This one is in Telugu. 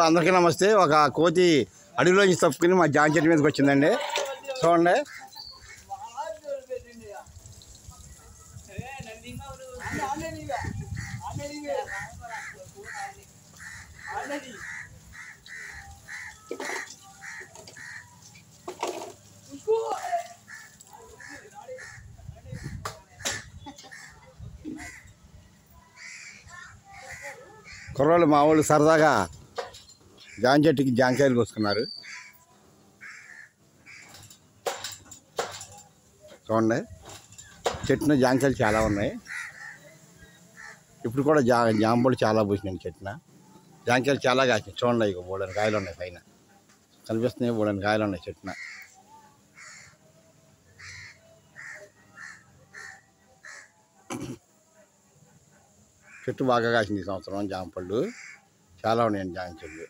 అందరికీ నమస్తే. ఒక కోతి అడవిలోంచి తప్పుకుని మా జామ చెట్టు మీదకి వచ్చిందండి. చూడండి. కుర్రోళ్ళు మా వాళ్ళు సరదాగా జామ చెట్టుకి జామకాయలు కోసుకున్నారు. చూడండి, చెట్టున జామకాయలు చాలా ఉన్నాయి. ఇప్పుడు కూడా జాంబులు చాలా పూసినాయి చెట్టున. జామకాయలు చాలా కాసినాయి. చూడండి, ఇక బోడని కాయలు ఉన్నాయి. పైన కనిపిస్తున్నాయి, బోడని కాయలు ఉన్నాయి చెట్టున. చెట్టు బాగా కాసింది ఈ సంవత్సరం. జామ పళ్ళు చాలా ఉన్నాయండి, జామ చెట్లు.